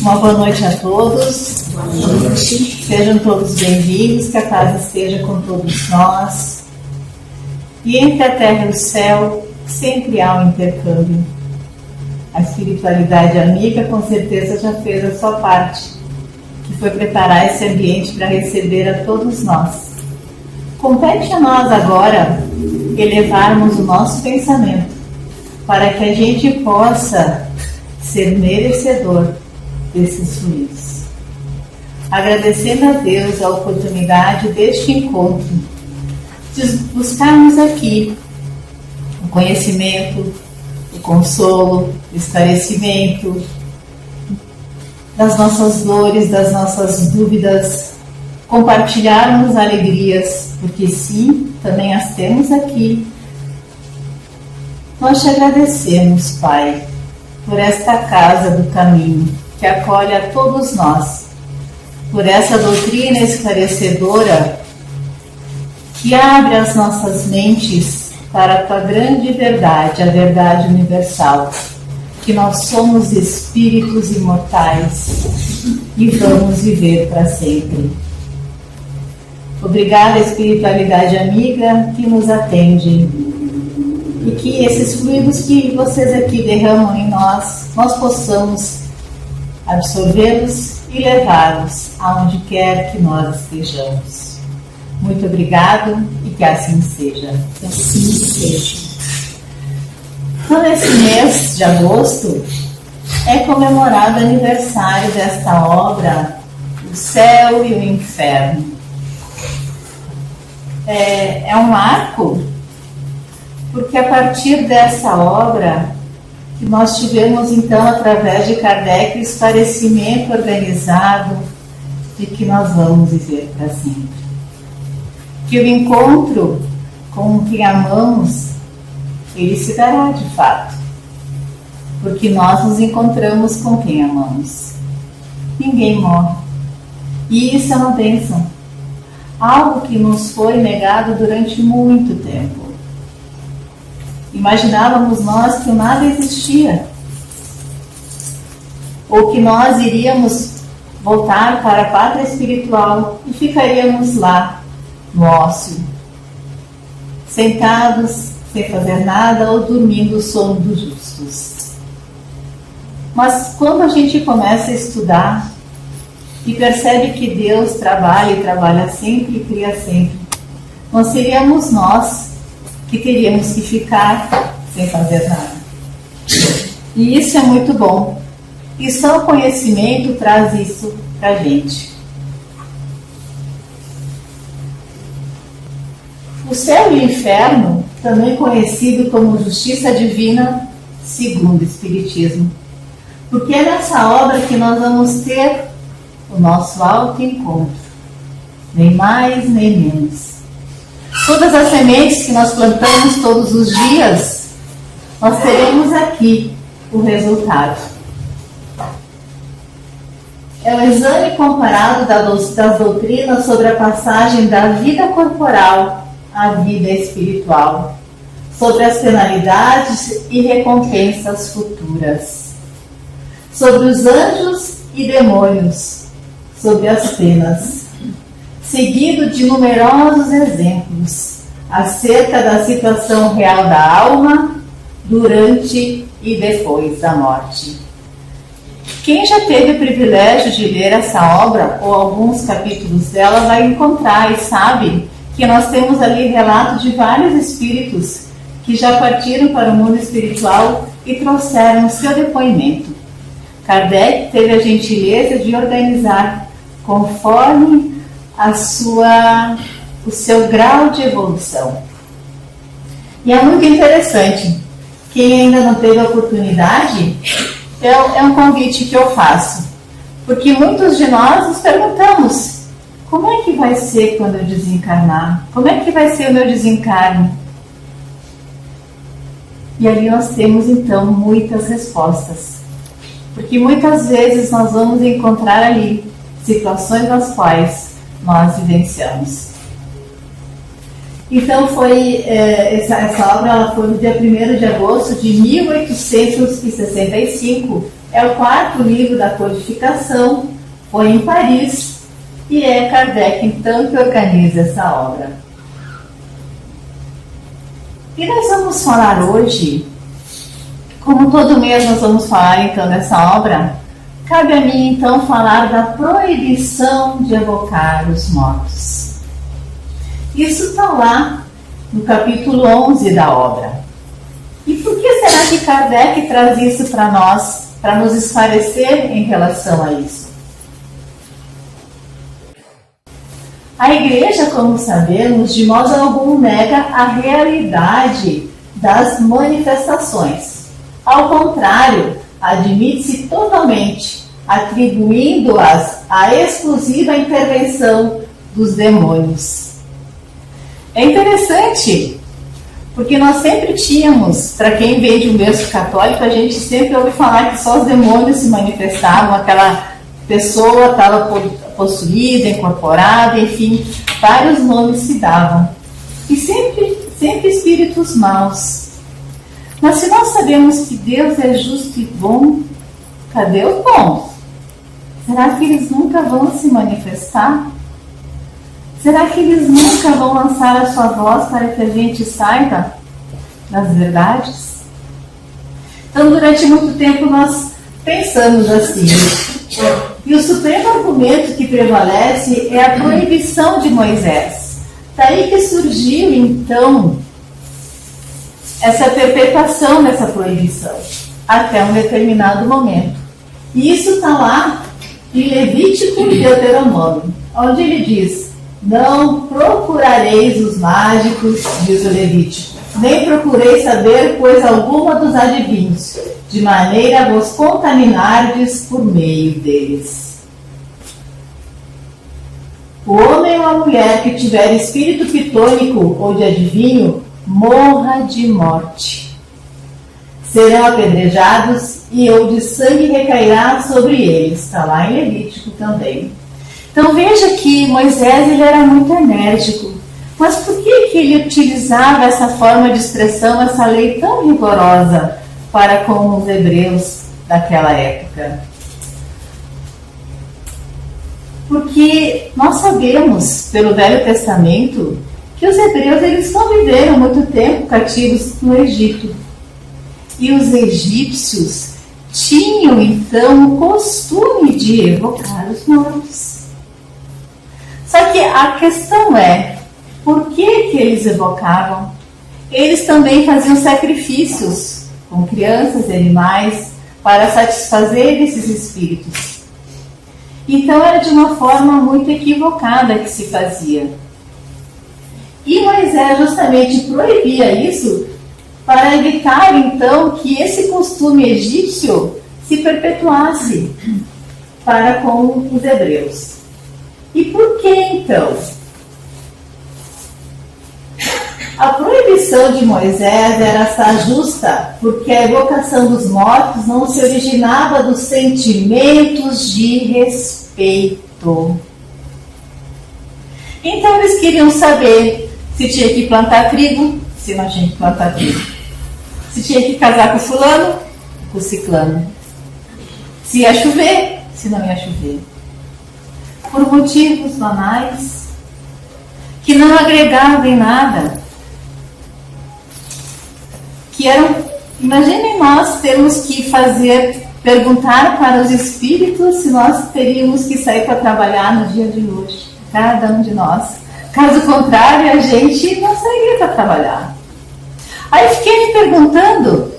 Uma boa noite a todos. Boa noite. Sejam todos bem-vindos, que a paz esteja com todos nós. E entre a terra e o céu, sempre há um intercâmbio. A espiritualidade amiga, com certeza, já fez a sua parte, que foi preparar esse ambiente para receber a todos nós. Compete a nós agora elevarmos o nosso pensamento, para que a gente possa ser merecedor desses fluidos. Agradecendo a Deus a oportunidade deste encontro, de buscarmos aqui o conhecimento, o consolo, o esclarecimento das nossas dores, das nossas dúvidas, compartilharmos alegrias, porque sim, também as temos aqui. Nós te agradecemos, Pai, por esta casa do caminho, que acolhe a todos nós, por essa doutrina esclarecedora, que abre as nossas mentes para a tua grande verdade, a verdade universal, que nós somos espíritos imortais e vamos viver para sempre. Obrigada, espiritualidade amiga, que nos atende, e que esses fluidos que vocês aqui derramam em nós possamos absorvê-los e levá-los aonde quer que nós estejamos. Muito obrigado e que assim seja. Que assim seja. Então, nesse mês de agosto é comemorado o aniversário desta obra, O Céu e o Inferno. É um marco, porque a partir dessa obra que nós tivemos então, através de Kardec, o esclarecimento organizado de que nós vamos viver para sempre. Que o encontro com quem amamos, ele se dará de fato, porque nós nos encontramos com quem amamos. Ninguém morre. E isso é uma bênção. Algo que nos foi negado durante muito tempo. Imaginávamos nós que nada existia, ou que nós iríamos voltar para a pátria espiritual e ficaríamos lá, no ócio, sentados, sem fazer nada ou dormindo o sono dos justos. Mas quando a gente começa a estudar e percebe que Deus trabalha e trabalha sempre e cria sempre, não seríamos nós que teríamos que ficar sem fazer nada. E isso é muito bom. E só o conhecimento traz isso para a gente. O céu e o inferno, também conhecido como justiça divina, segundo o Espiritismo. Porque é nessa obra que nós vamos ter o nosso autoencontro. Nem mais, nem menos. Todas as sementes que nós plantamos todos os dias, nós teremos aqui o resultado. É o exame comparado das doutrinas sobre a passagem da vida corporal à vida espiritual, sobre as penalidades e recompensas futuras, sobre os anjos e demônios, sobre as penas, seguido de numerosos exemplos acerca da situação real da alma durante e depois da morte. Quem já teve o privilégio de ler essa obra ou alguns capítulos dela vai encontrar e sabe que nós temos ali relato de vários espíritos que já partiram para o mundo espiritual e trouxeram o seu depoimento. Kardec teve a gentileza de organizar conforme o seu grau de evolução. E é muito interessante. Quem ainda não teve a oportunidade, é um convite que eu faço. Porque muitos de nós nos perguntamos: como é que vai ser quando eu desencarnar? Como é que vai ser o meu desencarne? E ali nós temos então muitas respostas. Porque muitas vezes nós vamos encontrar ali situações nas quais nós vivenciamos. Então essa obra ela foi no dia 1º de agosto de 1865, É o 4º livro da codificação, foi em Paris, e é Kardec, então, que organiza essa obra. E nós vamos falar hoje, como todo mês nós vamos falar, então, dessa obra, cabe a mim, então, falar da proibição de evocar os mortos. Isso está lá no capítulo 11 da obra. E por que será que Kardec traz isso para nós, para nos esclarecer em relação a isso? A Igreja, como sabemos, de modo algum nega a realidade das manifestações. Ao contrário, admite-se totalmente, atribuindo-as à exclusiva intervenção dos demônios. É interessante, porque nós sempre tínhamos, para quem vem de um berço católico, a gente sempre ouve falar que só os demônios se manifestavam, aquela pessoa estava possuída, incorporada, enfim, vários nomes se davam. E sempre espíritos maus. Mas se nós sabemos que Deus é justo e bom, cadê os bons? Será que eles nunca vão se manifestar? Será que eles nunca vão lançar a sua voz para que a gente saiba das verdades? Então, durante muito tempo, nós pensamos assim. E o supremo argumento que prevalece é a proibição de Moisés. Daí que surgiu, então, essa perpetuação dessa proibição, até um determinado momento. E isso está lá em Levítico e Deuteronômio, onde ele diz: não procurareis os mágicos, diz o Levítico, nem procureis saber coisa alguma dos adivinhos, de maneira a vos contaminardes por meio deles. O homem ou a mulher que tiver espírito pitônico ou de adivinho, morra de morte. Serão apedrejados e ou de sangue recairá sobre eles. Está lá em Levítico também. Então veja que Moisés ele era muito enérgico. Mas por que ele utilizava essa forma de expressão, essa lei tão rigorosa para com os hebreus daquela época? Porque nós sabemos, pelo Velho Testamento, que os hebreus eles conviveram muito tempo cativos no Egito. E os egípcios tinham, então, o costume de evocar os mortos. Só que a questão é, por que eles evocavam? Eles também faziam sacrifícios com crianças e animais para satisfazer esses espíritos. Então era de uma forma muito equivocada que se fazia. E Moisés justamente proibia isso para evitar então que esse costume egípcio se perpetuasse para com os hebreus. E por que então? A proibição de Moisés era justa porque a evocação dos mortos não se originava dos sentimentos de respeito. Então eles queriam saber se tinha que plantar trigo, se não tinha que plantar trigo. Se tinha que casar com fulano, com ciclano. Se ia chover, se não ia chover. Por motivos banais, que não agregavam em nada. Que eram, imaginem nós termos que perguntar para os espíritos se nós teríamos que sair para trabalhar no dia de hoje, cada um de nós. Caso contrário, a gente não sairia para trabalhar. Aí fiquei me perguntando,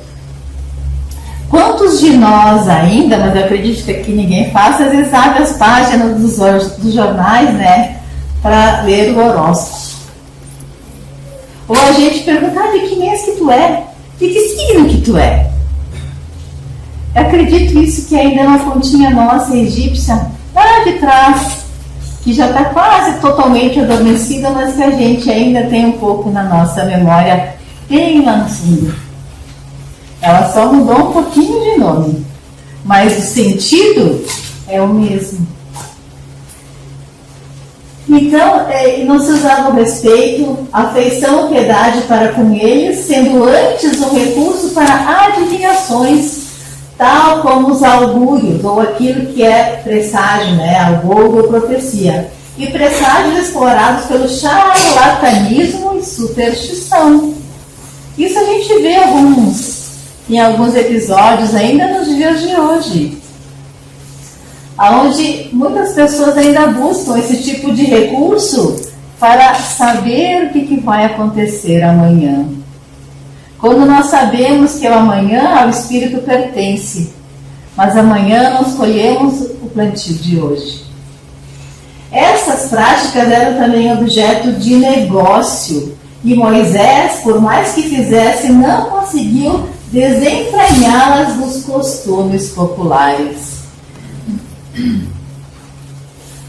quantos de nós ainda, mas eu acredito que aqui ninguém faça, às vezes abre as páginas dos jornais, né, para ler o horóscopo. Ou a gente perguntar de que mês que tu é? De que signo que tu é? Eu acredito isso que ainda na fontinha nossa egípcia, lá de trás, que já está quase totalmente adormecida, mas que a gente ainda tem um pouco na nossa memória, bem lá no fundo. Ela só mudou um pouquinho de nome, mas o sentido é o mesmo. Então, não se usava o respeito, afeição ou piedade para com eles, sendo antes um recurso para adivinhações, tal como os augúrios, ou aquilo que é presságio, né? Agouro ou profecia. E presságios explorados pelo charlatanismo e superstição. Isso a gente vê em alguns episódios ainda nos dias de hoje, onde muitas pessoas ainda buscam esse tipo de recurso para saber o que vai acontecer amanhã. Quando nós sabemos que o amanhã ao Espírito pertence, mas amanhã nós colhemos o plantio de hoje. Essas práticas eram também objeto de negócio, e Moisés, por mais que fizesse, não conseguiu desentranhá-las dos costumes populares.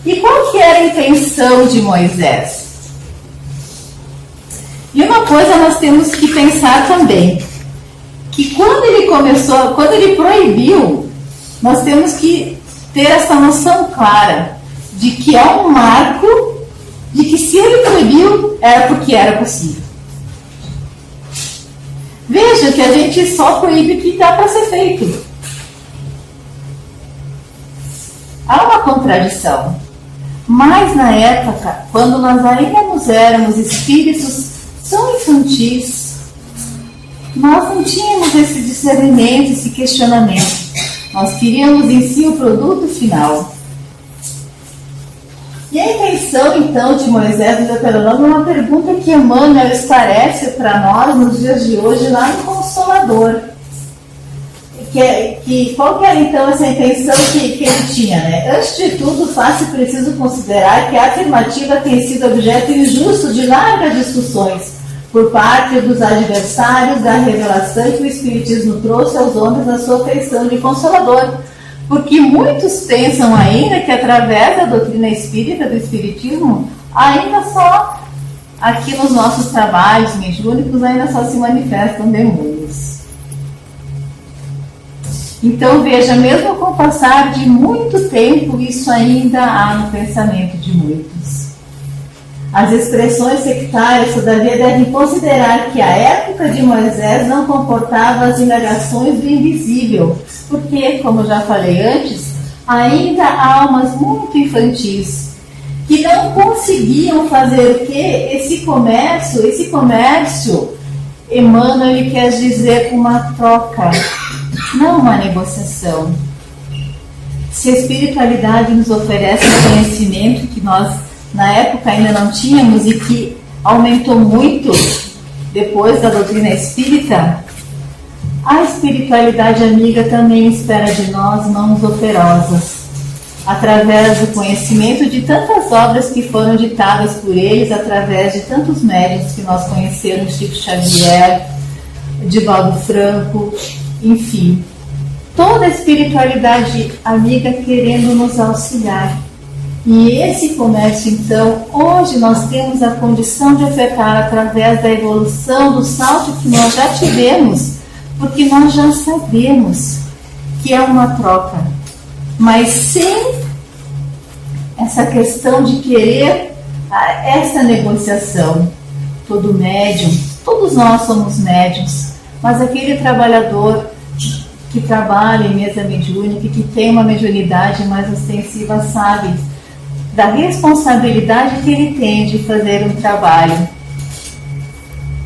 E qual que era a intenção de Moisés? E uma coisa nós temos que pensar também, que quando ele proibiu, nós temos que ter essa noção clara de que é um marco de que se ele proibiu, era porque era possível. Veja que a gente só proíbe o que dá para ser feito. Há uma contradição. Mas na época, quando nós ainda nos éramos espíritos tão infantis, nós não tínhamos esse discernimento, esse questionamento. Nós queríamos em si o produto final. E a intenção, então, de Moisés no Deuteronômio é uma pergunta que Emmanuel esclarece para nós nos dias de hoje, lá no Consolador. Qual que era, então, essa intenção que ele tinha? Né? Antes de tudo, faz-se preciso considerar que a afirmativa tem sido objeto injusto de largas discussões por parte dos adversários da revelação que o Espiritismo trouxe aos homens na sua feição de Consolador. Porque muitos pensam ainda que através da doutrina espírita, do Espiritismo, ainda só aqui nos nossos trabalhos mediúnicos, ainda só se manifestam demônios. Então veja, mesmo com o passar de muito tempo, isso ainda há no pensamento de muitos. As expressões sectárias, todavia, devem considerar que a época de Moisés não comportava as indagações do invisível, porque, como eu já falei antes, ainda há almas muito infantis que não conseguiam fazer o quê? Esse comércio, Emmanuel, ele quer dizer uma troca, não uma negociação. Se a espiritualidade nos oferece um conhecimento que nós na época ainda não tínhamos e que aumentou muito depois da doutrina espírita, a espiritualidade amiga também espera de nós mãos operosas, através do conhecimento de tantas obras que foram ditadas por eles, através de tantos médiuns que nós conhecemos, Chico Xavier, Divaldo Franco, enfim, toda a espiritualidade amiga querendo nos auxiliar. E esse comércio, então, hoje nós temos a condição de ofertar através da evolução, do salto que nós já tivemos, porque nós já sabemos que é uma troca, mas sem essa questão de querer essa negociação. Todo médium, todos nós somos médiums, mas aquele trabalhador que trabalha em mesa mediúnica, que tem uma mediunidade mais ostensiva, sabe da responsabilidade que ele tem de fazer um trabalho,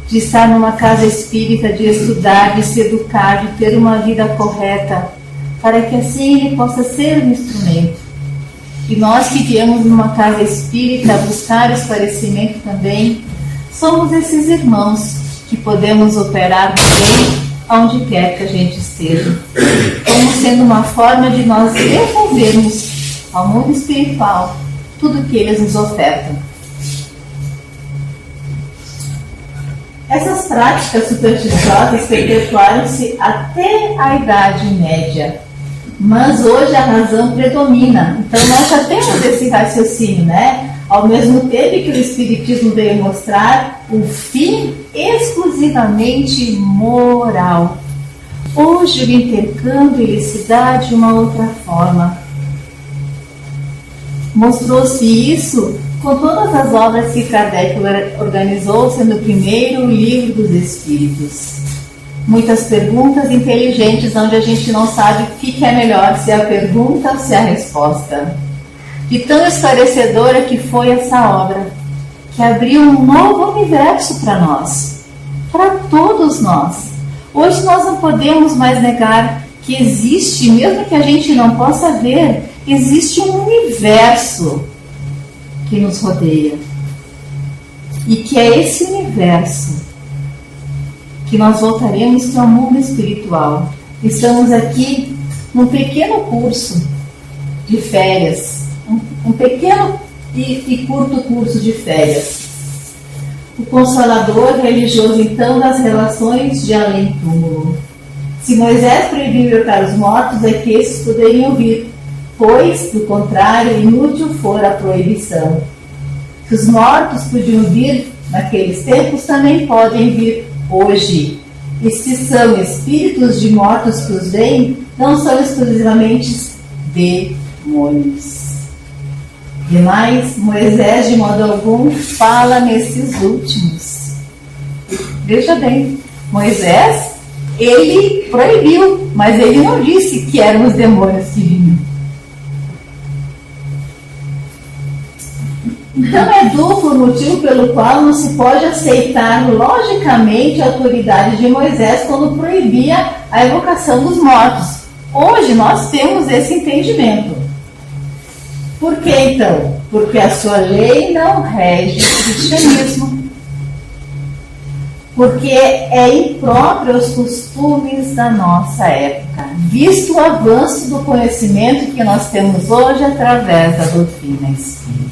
de estar numa casa espírita, de estudar, de se educar, de ter uma vida correta, para que assim ele possa ser um instrumento. E nós que viemos numa casa espírita buscar esclarecimento também, somos esses irmãos que podemos operar bem onde quer que a gente esteja, como sendo uma forma de nós devolvermos ao mundo espiritual tudo que eles nos ofertam. Essas práticas supersticiosas perpetuaram-se até a Idade Média, mas hoje a razão predomina. Então nós já temos esse raciocínio, né? Ao mesmo tempo que o Espiritismo veio mostrar o fim exclusivamente moral, hoje o intercâmbio ele se dá de uma outra forma. Mostrou-se isso com todas as obras que Kardec organizou, sendo o primeiro o Livro dos Espíritos. Muitas perguntas inteligentes onde a gente não sabe o que é melhor, se é a pergunta ou se é a resposta. De tão esclarecedora que foi essa obra, que abriu um novo universo para nós, para todos nós. Hoje nós não podemos mais negar que existe, mesmo que a gente não possa ver, existe um universo que nos rodeia. E que é esse universo que nós voltaremos para o mundo espiritual. Estamos aqui num pequeno curso de férias, um pequeno e curto curso de férias. O Consolador religioso, então, das relações de além-túmulo. Se Moisés proibiu ir para os mortos, é que esses poderiam vir, pois, do contrário, inútil fora a proibição. Se os mortos podiam vir naqueles tempos, também podem vir hoje. E se são espíritos de mortos que os veem, não são exclusivamente demônios. Demais, Moisés, de modo algum, fala nesses últimos. Veja bem, Moisés, ele proibiu, mas ele não disse que eram os demônios que vinham. Então é duplo o motivo pelo qual não se pode aceitar logicamente a autoridade de Moisés quando proibia a evocação dos mortos. Hoje nós temos esse entendimento. Por que então? Porque a sua lei não rege o cristianismo. Porque é impróprio aos costumes da nossa época, visto o avanço do conhecimento que nós temos hoje através da doutrina espírita.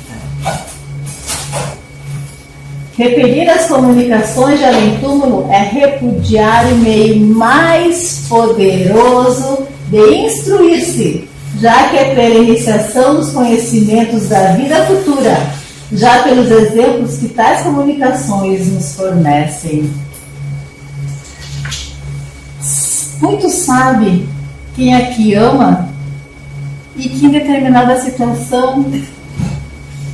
Repelir as comunicações de além-túmulo é repudiar o meio mais poderoso de instruir-se, já que é pela iniciação dos conhecimentos da vida futura, já pelos exemplos que tais comunicações nos fornecem. Muito sabe quem aqui ama e que em determinada situação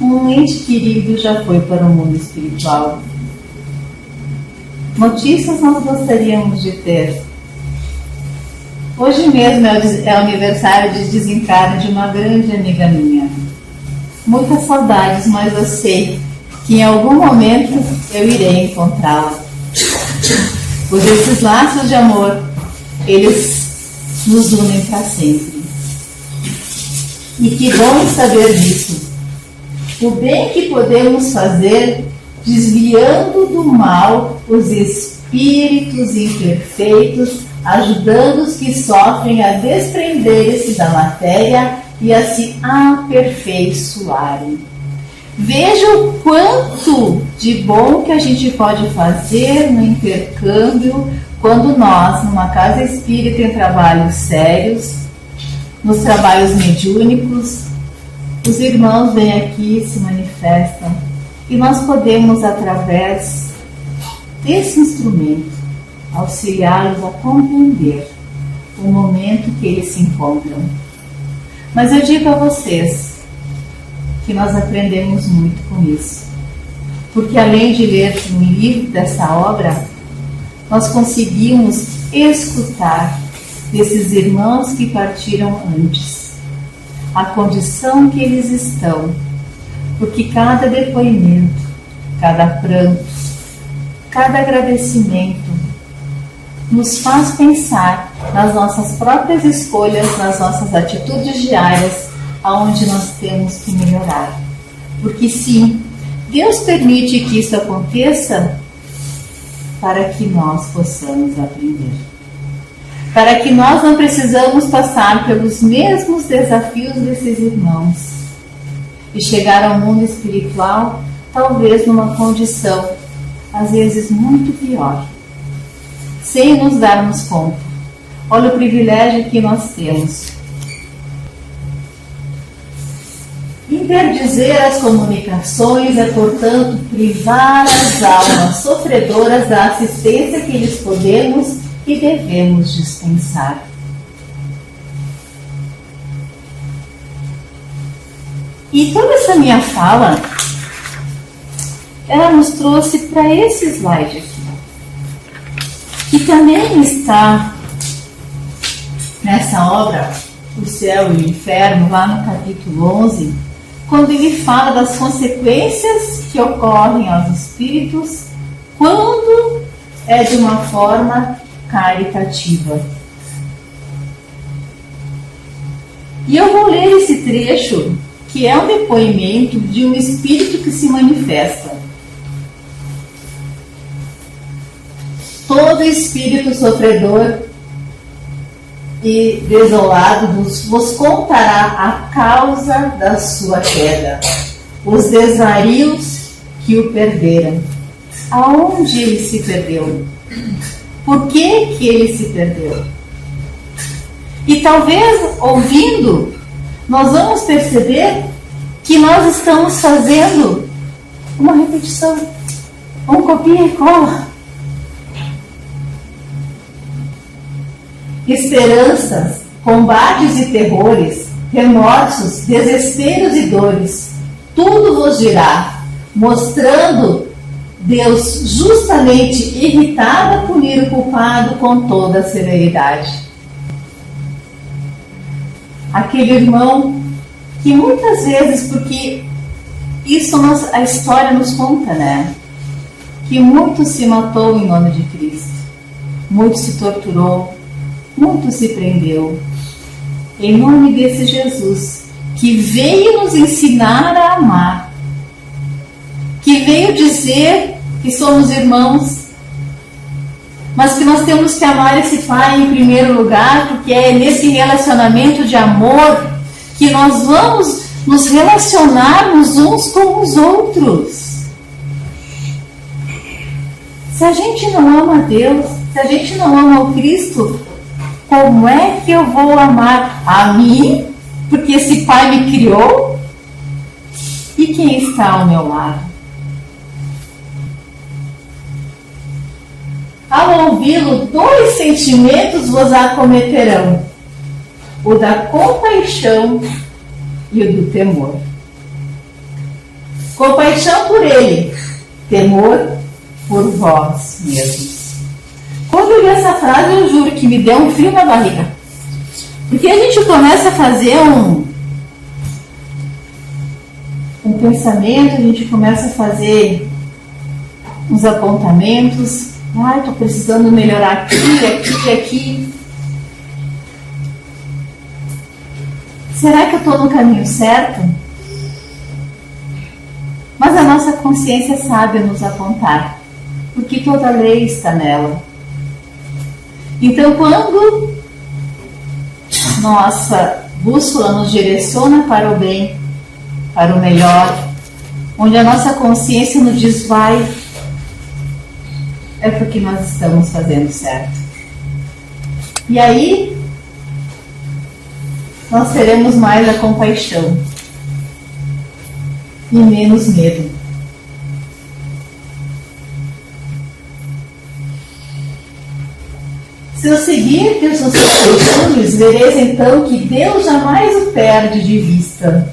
um ente querido já foi para o mundo espiritual. Notícias nós gostaríamos de ter. Hoje mesmo é o aniversário de desencarne de uma grande amiga minha. Muitas saudades, mas eu sei que em algum momento eu irei encontrá-la. Pois esses laços de amor, eles nos unem para sempre. E que bom saber disso. O bem que podemos fazer, desviando do mal os espíritos imperfeitos, ajudando os que sofrem a desprender-se da matéria e a se aperfeiçoarem. Veja o quanto de bom que a gente pode fazer no intercâmbio quando nós, numa casa espírita em trabalhos sérios, nos trabalhos mediúnicos, os irmãos vêm aqui, se manifestam, e nós podemos, através desse instrumento, auxiliá-los a compreender o momento que eles se encontram. Mas eu digo a vocês que nós aprendemos muito com isso, porque além de ler um livro dessa obra, nós conseguimos escutar desses irmãos que partiram antes a condição que eles estão, porque cada depoimento, cada pranto, cada agradecimento nos faz pensar nas nossas próprias escolhas, nas nossas atitudes diárias, aonde nós temos que melhorar. Porque sim, Deus permite que isso aconteça para que nós possamos aprender. Para que nós não precisamos passar pelos mesmos desafios desses irmãos e chegar ao mundo espiritual, talvez numa condição, às vezes muito pior, sem nos darmos conta. Olha o privilégio que nós temos. Interdizer as comunicações é, portanto, privar as almas sofredoras da assistência que lhes podemos e devemos dispensar. E toda essa minha fala, ela nos trouxe para esse slide aqui, que também está nessa obra, O Céu e o Inferno, lá no capítulo 11, quando ele fala das consequências que ocorrem aos espíritos quando é de uma forma caritativa. E eu vou ler esse trecho, que é um depoimento de um espírito que se manifesta. Todo espírito sofredor e desolado vos contará a causa da sua queda, os desvarios que o perderam, aonde ele se perdeu, por que ele se perdeu. E talvez, ouvindo, nós vamos perceber que nós estamos fazendo uma repetição, um copia e cola. Esperanças, combates e terrores, remorsos, desesperos e dores, tudo vos dirá, mostrando Deus justamente irritado a punir o culpado com toda a severidade. Aquele irmão que muitas vezes, porque isso a história nos conta, né? Que muito se matou em nome de Cristo, muito se torturou, muito se prendeu, em nome desse Jesus, que veio nos ensinar a amar, que veio dizer que somos irmãos, mas que nós temos que amar esse Pai em primeiro lugar, porque é nesse relacionamento de amor que nós vamos nos relacionarmos uns com os outros. Se a gente não ama a Deus, se a gente não ama o Cristo, como é que eu vou amar a mim? Porque esse Pai me criou? E quem está ao meu lado? Ao ouvi-lo, 2 sentimentos vos acometerão: o da compaixão e o do temor. Compaixão por ele, temor por vós mesmos. Quando eu li essa frase, eu juro que me deu um frio na barriga. Porque a gente começa a fazer um pensamento, a gente começa a fazer uns apontamentos. Ai, estou precisando melhorar aqui, aqui, aqui. Será que eu estou no caminho certo? Mas a nossa consciência sabe nos apontar, porque toda lei está nela. Então, quando nossa bússola nos direciona para o bem, para o melhor, onde a nossa consciência nos diz vai, é porque nós estamos fazendo certo. E aí, nós teremos mais a compaixão e menos medo. Se eu seguir teus costumes, vereis então que Deus jamais o perde de vista,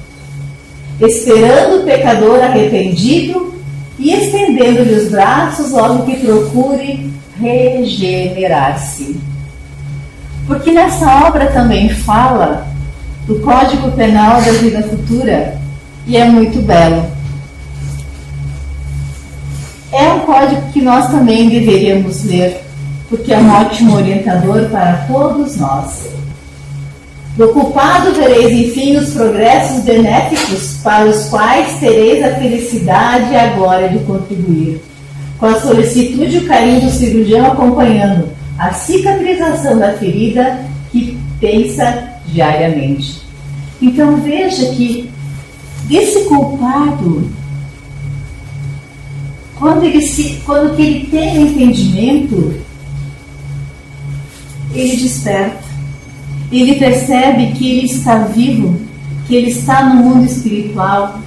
esperando o pecador arrependido e estendendo-lhe os braços logo que procure regenerar-se. Porque nessa obra também fala do Código Penal da Vida Futura, e é muito belo. É um código que nós também deveríamos ler, porque é um ótimo orientador para todos nós. Do culpado vereis, enfim, os progressos benéficos para os quais tereis a felicidade e a glória de contribuir, com a solicitude e o carinho do cirurgião acompanhando a cicatrização da ferida que pensa diariamente. Então veja que esse culpado, quando ele tem o entendimento, ele desperta. Ele percebe que ele está vivo, que ele está no mundo espiritual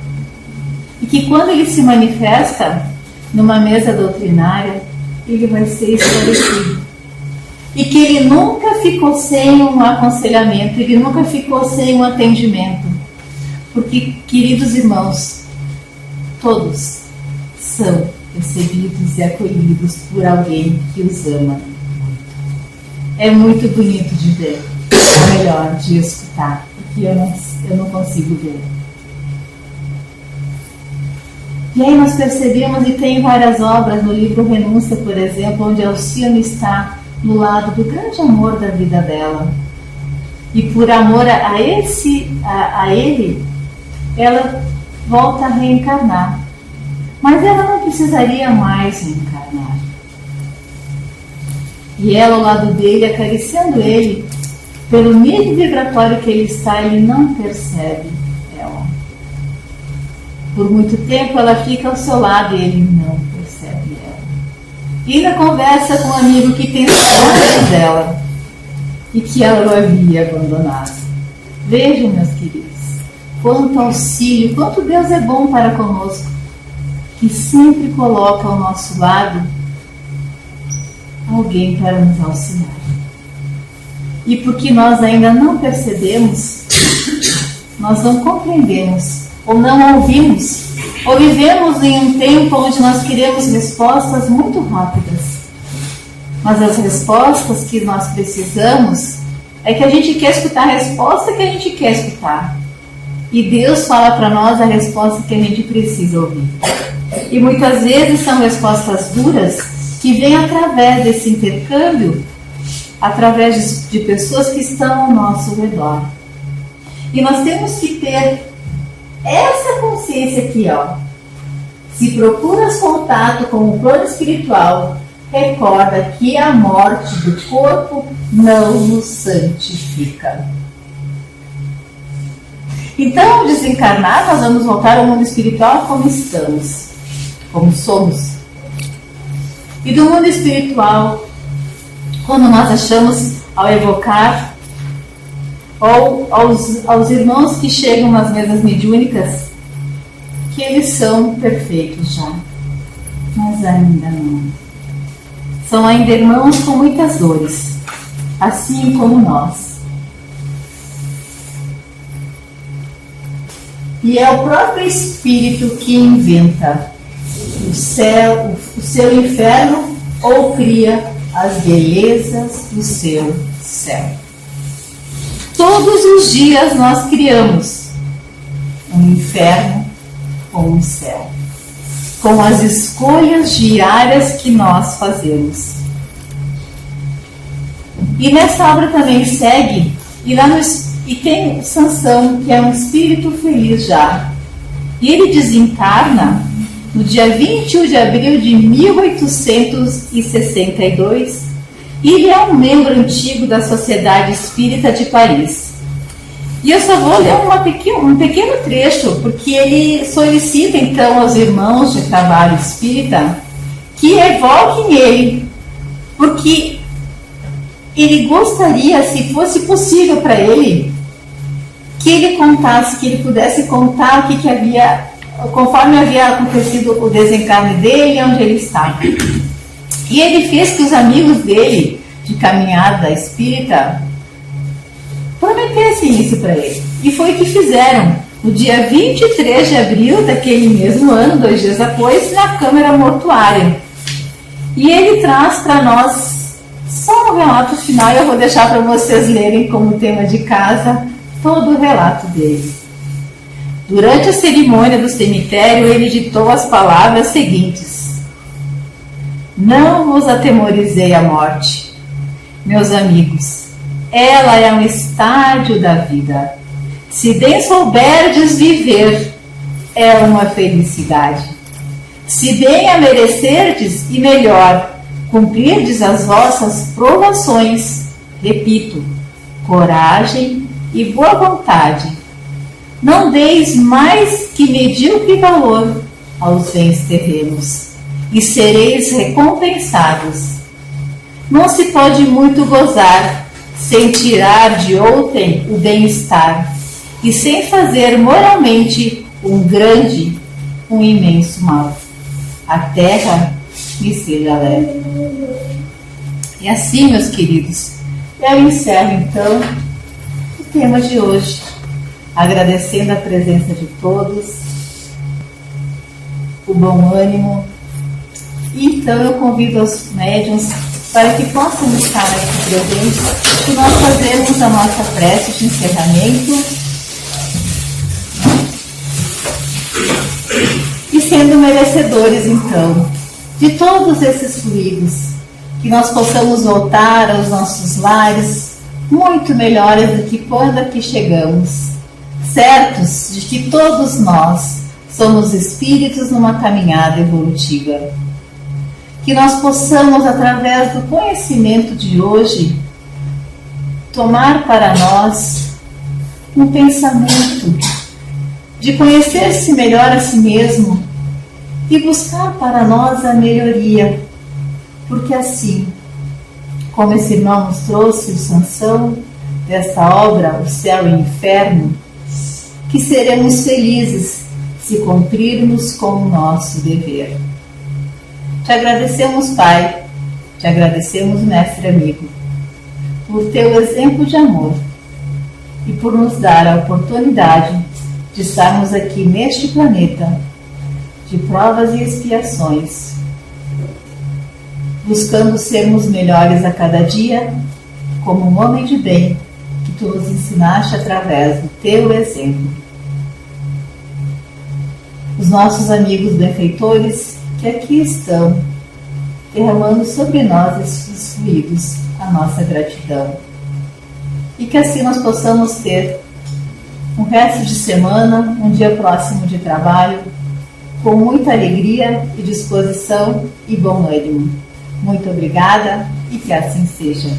e que quando ele se manifesta numa mesa doutrinária, ele vai ser esclarecido. E que ele nunca ficou sem um aconselhamento, ele nunca ficou sem um atendimento. Porque, queridos irmãos, todos são recebidos e acolhidos por alguém que os ama muito. é muito bonito de ver, ou melhor, de escutar, porque eu não consigo ver. E aí nós percebemos, e tem várias obras no livro Renúncia, por exemplo, onde Alcione está no lado do grande amor da vida dela. E por amor a ele, ela volta a reencarnar. Mas ela não precisaria mais reencarnar. E ela, ao lado dele, acariciando ele, pelo nível vibratório que ele está, ele não percebe ela. Por muito tempo ela fica ao seu lado e ele não percebe ela. E ainda conversa com um amigo que tem saudades dela e que ela o havia abandonado. Vejam, meus queridos, quanto auxílio, quanto Deus é bom para conosco, que sempre coloca ao nosso lado alguém para nos auxiliar. E porque nós ainda não percebemos, nós não compreendemos, ou não ouvimos, ou vivemos em um tempo onde nós queremos respostas muito rápidas. Mas as respostas que nós precisamos é que a gente quer escutar a resposta que a gente quer escutar. E Deus fala para nós a resposta que a gente precisa ouvir. E muitas vezes são respostas duras que vêm através desse intercâmbio, através de pessoas que estão ao nosso redor. E nós temos que ter essa consciência aqui, ó. Se procuras contato com o plano espiritual, recorda que a morte do corpo não nos santifica. Então, desencarnar, nós vamos voltar ao mundo espiritual como estamos, como somos. E do mundo espiritual, quando nós achamos, ao evocar, ou aos irmãos que chegam nas mesas mediúnicas, que eles são perfeitos já, mas ainda não. São ainda irmãos com muitas dores, assim como nós. E é o próprio Espírito que inventa o seu inferno ou cria as belezas do seu céu. Todos os dias nós criamos um inferno ou um céu, com as escolhas diárias que nós fazemos. E nessa obra também segue, e tem Sansão, que é um espírito feliz já. E ele desencarna no dia 21 de abril de 1862, e ele é um membro antigo da Sociedade Espírita de Paris. E eu só vou ler um pequeno trecho, porque ele solicita então aos irmãos de trabalho espírita que evoquem ele, porque ele gostaria, se fosse possível para ele, que ele contasse, que ele pudesse contar o que havia, conforme havia acontecido o desencarne dele e onde ele estava. E ele fez que os amigos dele, de caminhada espírita, prometessem isso para ele. E foi o que fizeram. No dia 23 de abril daquele mesmo ano, 2 dias depois, na Câmara Mortuária. E ele traz para nós só um relato final, e eu vou deixar para vocês lerem como tema de casa todo o relato dele. Durante a cerimônia do cemitério, ele ditou as palavras seguintes: não vos atemorizei a morte, meus amigos, ela é um estádio da vida. Se bem souberdes viver, é uma felicidade. Se bem a merecerdes e melhor, cumprirdes as vossas provações, repito, coragem e boa vontade. Não deis mais que medíocre valor aos bens terrenos, e sereis recompensados. Não se pode muito gozar, sem tirar de outrem o bem-estar, e sem fazer moralmente um imenso mal. A terra me seja leve. E assim, meus queridos, eu encerro então o tema de hoje, agradecendo a presença de todos, o bom ânimo. E então eu convido os médiuns para que possam estar aqui presentes, e nós fazemos a nossa prece de encerramento. E sendo merecedores, então, de todos esses fluidos, que nós possamos voltar aos nossos lares muito melhores do que quando aqui chegamos, certos de que todos nós somos espíritos numa caminhada evolutiva. Que nós possamos, através do conhecimento de hoje, tomar para nós um pensamento de conhecer-se melhor a si mesmo e buscar para nós a melhoria, porque assim, como esse irmão nos trouxe o Sansão desta obra, O Céu e o Inferno, que seremos felizes se cumprirmos com o nosso dever. Te agradecemos, Pai, te agradecemos, Mestre amigo, por teu exemplo de amor e por nos dar a oportunidade de estarmos aqui neste planeta de provas e expiações, buscando sermos melhores a cada dia, como um homem de bem que tu nos ensinaste através do teu exemplo. Os nossos amigos benfeitores que aqui estão, derramando sobre nós esses fluidos a nossa gratidão. E que assim nós possamos ter um resto de semana, um dia próximo de trabalho, com muita alegria e disposição e bom ânimo. Muito obrigada e que assim seja.